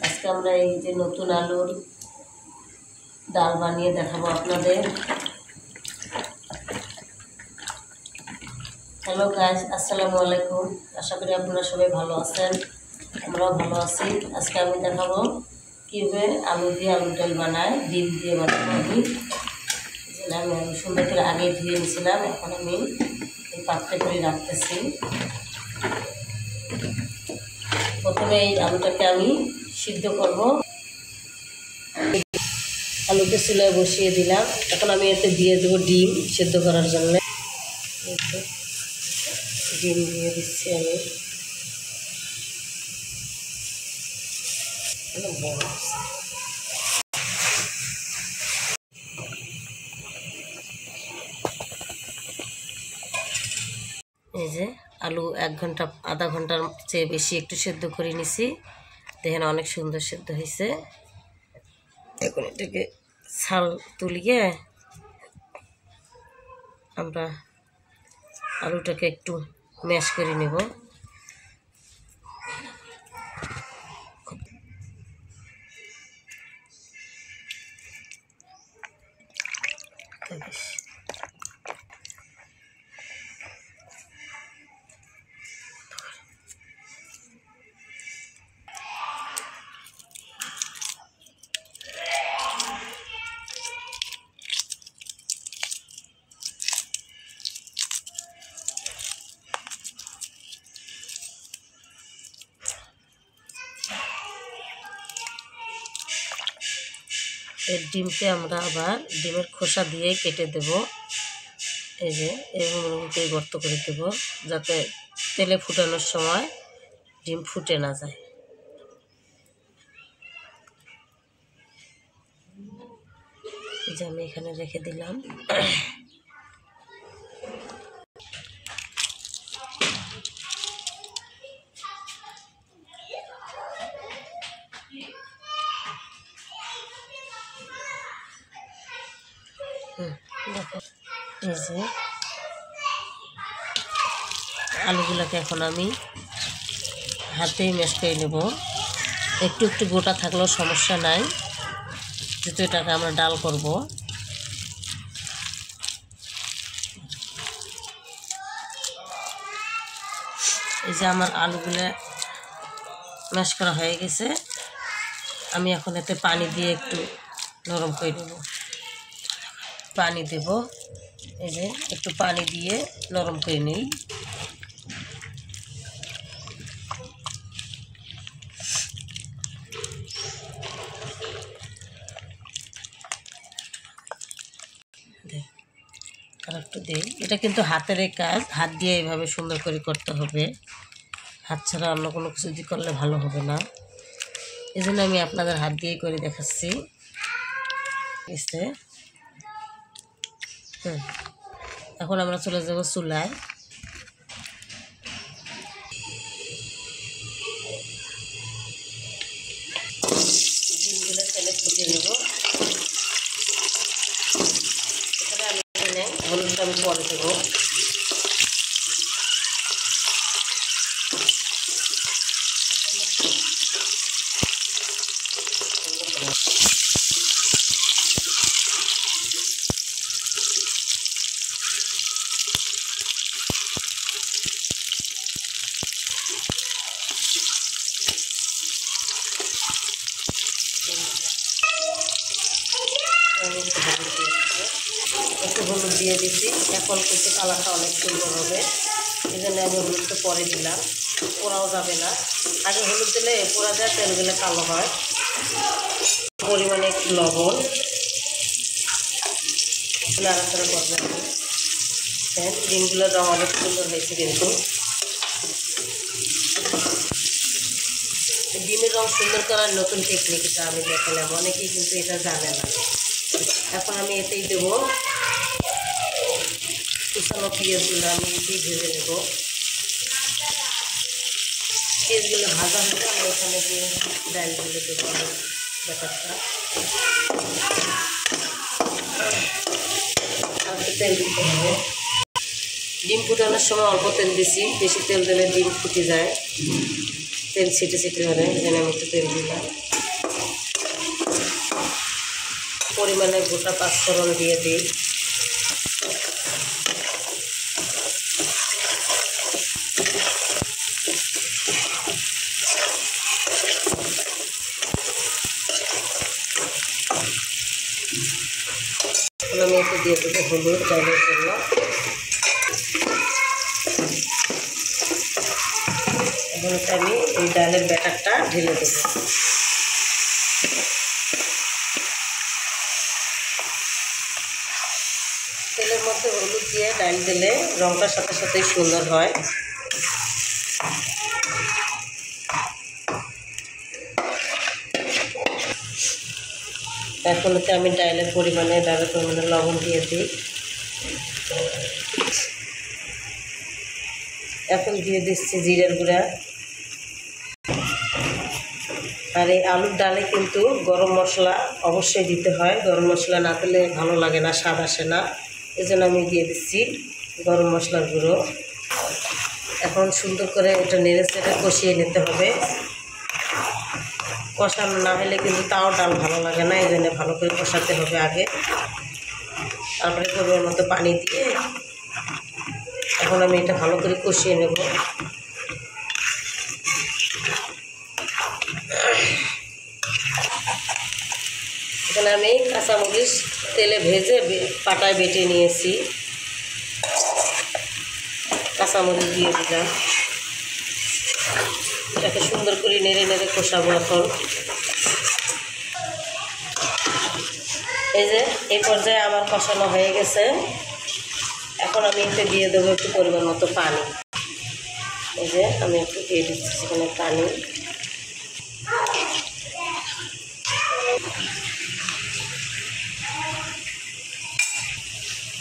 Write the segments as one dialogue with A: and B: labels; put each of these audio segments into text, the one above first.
A: আজকে আমরা এই যে নতুন আলুর ডাল বানিয়ে দেখাবো আপনাদের। হ্যালো গাইস, আসসালামু আলাইকুম। আশা করি আপনারা সবাই ভালো আছেন, আমরাও ভালো আছি। আজকে আমি দেখাবো কীভাবে আলু দিয়ে আলুর ডাল বানায়, ডিম দিয়ে বানাবো। আমি সুন্দর করে আগে ধুয়ে নিয়েছিলাম, এখন আমি এই পাত্রে করে রাখতেছি। প্রথমে এই আলুটাকে আমি সিদ্ধ করব। আলুকে চুলায় বসিয়ে দিলাম, এখন আমি এতে দিয়ে দেবো ডিম সিদ্ধ করার জন্য। ডিম দিয়ে দিচ্ছি আমি। এই যে আলু আধা ঘন্টার চেয়ে বেশি একটু সেদ্ধ করে নিছি। দেখেন অনেক সুন্দর সেদ্ধ হয়েছে। এখন এটাকে ছাল তুলিয়ে আমরা আলুটাকে একটু ম্যাশ করে নেব। এর ডিমকে আমরা আবার ডিমের খোসা দিয়ে কেটে দেব। এই যে এরকমকে গর্ত করে দেব, যাতে তেলে ফুটানোর সময় ডিম ফুটে না যায়। এই যে আমি এখানে রেখে দিলাম। এই যে আলুগুলোকে এখন আমি হাতেই ম্যাশ করে নেব। একটু একটু গোটা থাকলেও সমস্যা নাই, যেহেতু এটাকে আমরা ডাল করব। এই যে আমার আলুগুলো ম্যাশ করা হয়ে গেছে। আমি এখন এতে পানি দিয়ে একটু নরম করে নেব। পানি দেব, এই যে একটু পানি দিয়ে নরম করে নিই। আর একটু দিই। এটা কিন্তু হাতের কাজ, হাত দিয়ে এইভাবে সুন্দর করে করতে হবে। হাত ছাড়া অন্য কোনো কিছু দিয়ে করলে ভালো হবে না। এই জন্য আমি আপনাদের হাত দিয়েই করে দেখাচ্ছি। এখন আমরা চলে যাব চুলায়। ডিমগুলো তেলে ফুটিয়ে নেব। এখানে আমি হলুদটা আমি পরে দেবো। একটু হলুদ দিয়ে দিচ্ছি, এখন কিন্তু কালারটা অনেক সুন্দর হবে। এই জন্য আমি হলুদটা পরে দিলাম, পোড়াও যাবে না। আগে হলুদ দিলে পোড়া যায়, তেল দিলে কালো হয়। পরিমাণে একটু লবণ নাড়াচাড়া করবেন। ডিমগুলোর রঙ অনেক সুন্দর হয়েছে। কিন্তু ডিমের রঙ সুন্দর করার নতুন টেকনিক এটা আমি দেখালাম, অনেকেই কিন্তু এটা জানে না। এখন আমি এতেই দেবো কুচানো পেঁয়াজগুলো, আমি এতেই ভেজে নেব। পেঁয়াজগুলো ভাজা হলে আমি এখানে দিয়ে ডালগুলো দেবো। ব্যাপারটা তেল দিতে হবে। ডিম ফুটানোর সময় অল্প তেল দিছি, বেশি তেল দিলে ডিম ফুটে যায়। তেল ছিটে ছিটে ধরে, যেন আমি একটু তেল দিলাম। পরিমাণে গোটা পাঁচফোড়ন দিয়ে দিই। আমি একটু দিয়ে দেবো হলুদ ডালের জন্য। এখন আমি এই ডালের ব্যাটারটা ঢেলে দেবো। তেলের মধ্যে হলুদ দিয়ে ডাল দিলে রঙটার সাথে সাথেই সুন্দর হয়। এখন আমি ডালের পরিমাণে লবণ দিয়ে দিই। এখন দিয়ে দিচ্ছি জিরার গুঁড়া। আর এই আলুর ডালে কিন্তু গরম মশলা অবশ্যই দিতে হয়। গরম মশলা না দিলে ভালো লাগে না, স্বাদ আসে না। এজন্য আমি দিয়ে দিচ্ছি গরম মশলার গুঁড়ো। এখন সুন্দর করে এটা নেড়ে চেড়ে কষিয়ে নিতে হবে। কষানো না হলে কিন্তু তাও ডাল ভালো লাগে না, এই জন্য ভালো করে কষাতে হবে আগে। তারপরে পরিমাণ মতো পানি দিয়ে এখন আমি এটা ভালো করে কষিয়ে নেব। এখানে আমি কাঁচামরিচ তেলে ভেজে পাটায় বেটে নিয়েছি। কাঁচামরিচ দিয়ে দিলাম। এটাকে সুন্দর করে নেড়ে নেড়ে কষাবো। এখন এই যে এই পর্যায়ে আমার কষানো হয়ে গেছে। এখন আমি এতে দিয়ে দেবো একটু পরিমাণ মতো পানি। এই যে আমি একটু দিয়ে দিচ্ছি সেখানে পানি।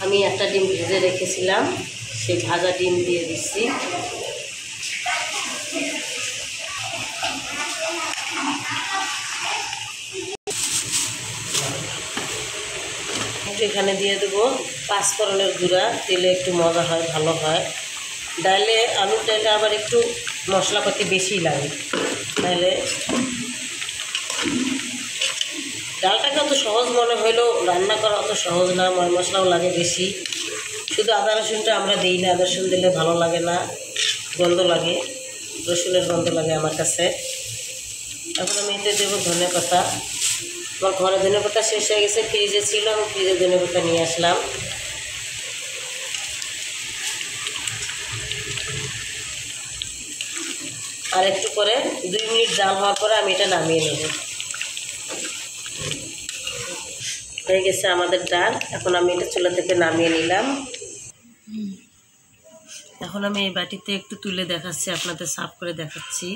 A: আমি একটা ডিম ভেজে রেখেছিলাম, সেই ভাজা ডিম দিয়ে দিচ্ছি। এখানে দিয়ে দেবো পাঁচফোড়নের গুঁড়া, দিলে একটু মজা হয়, ভালো হয়। ডালে আলুর ডালে আবার একটু মশলাপাতি বেশি লাগে। তাহলে ডালটাকে অত সহজ মনে হইলেও রান্না করা অত সহজ না, ময় মশলাও লাগে বেশি। শুধু আদা রসুনটা আমরা দিই না, আদা রসুন দিলে ভালো লাগে না, গন্ধ লাগে, রসুনের গন্ধ লাগে আমার কাছে। এখন আমি এতে দেবো ধনেপাতা। আমার ঘরে ধনেপাতা শেষ হয়ে গেছে, ফ্রিজে ছিল, আমি ফ্রিজে ধনেপাতা নিয়ে আসলাম। আর একটু করে 2 মিনিট জাল হওয়ার পরে আমি এটা নামিয়ে নেব। হয়ে গেছে আমাদের ডাল। এখন আমি এটা চুলা থেকে নামিয়ে নিলাম। এখন আমি এই বাটিতে একটু তুলে দেখাচ্ছি, আপনাদের সার্ভ করে দেখাচ্ছি।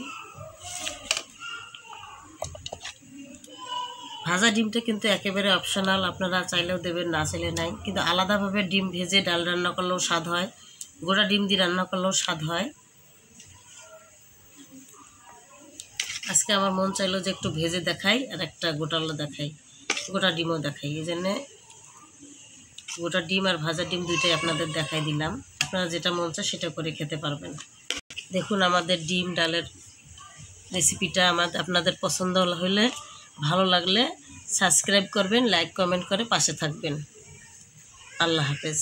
A: ভাজা ডিমটা কিন্তু একেবারে অপশনাল, আপনারা চাইলেও দেবেন, না চাইলে নাই। কিন্তু আলাদাভাবে ডিম ভেজে ডাল রান্না করলেও স্বাদ হয়, গোটা ডিম দিয়ে রান্না করলেও স্বাদ হয়। আজকে আমার মন চাইলো যে একটু ভেজে দেখাই আর একটা গোটালো দেখাই, গোটা ডিমও দেখাই। এই জন্যে গোটা ডিম আর ভাজা ডিম দুইটাই আপনাদের দেখাই দিলাম। আপনারা যেটা মন চায় সেটা করে খেতে পারবেন। দেখুন আমাদের ডিম ডালের রেসিপিটা আপনাদের পছন্দ হলে, ভালো লাগলে সাবস্ক্রাইব করবেন, লাইক কমেন্ট করে পাশে থাকবেন। আল্লাহ হাফেজ।